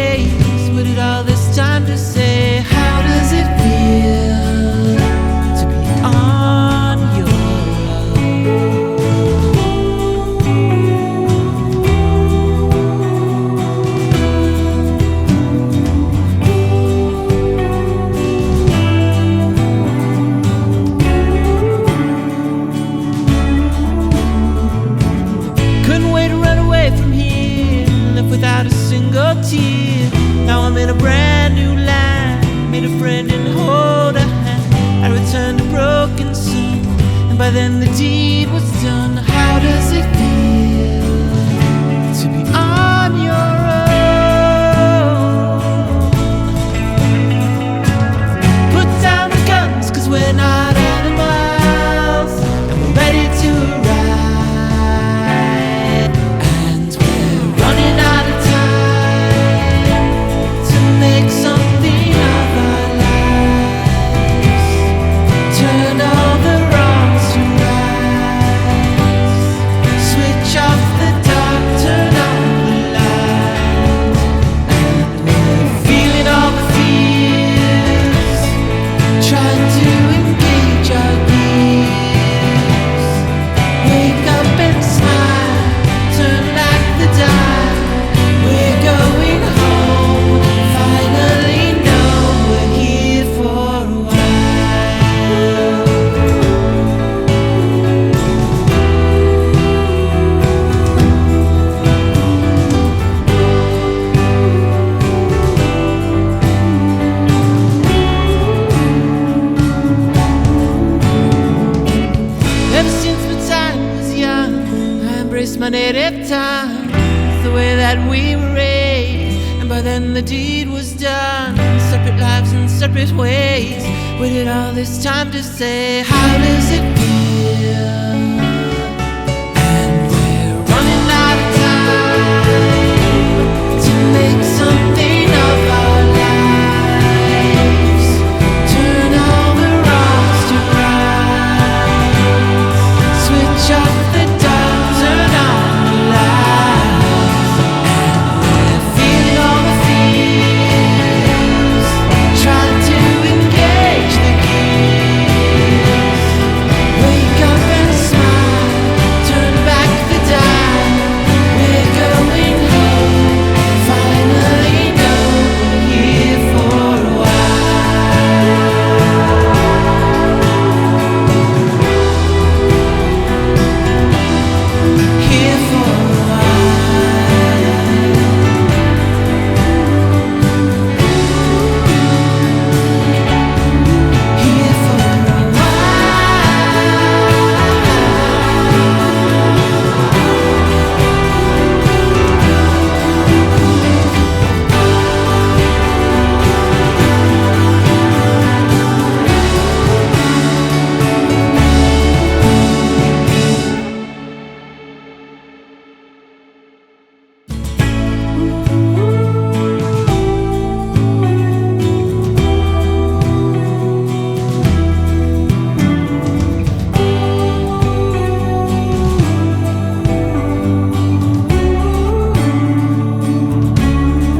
ways. Waited all this time to say, how does it feel to be on your without a single tear? Now I'm in a brand new land. Made a friend and hold a hand. I returned a broken son, and by then the deed was done. How does it feel to be on your own? Put down the guns, 'cause we're not animals, and we're ready to ride. And we're running out of time to make something of our lives. Turn all the wrongs to rights. Switch off the dark, turn on the light. And we're feeling all the fears, trying to engage our gears. Wake up and smile, turn back the dial. We're going home, finally know we're here for a while. Ever since my time was young, I embraced my native tongue. It's the way that we were raised, and by then the deed was done. Separate lives and separate ways. Waited all this time to say, how does it feel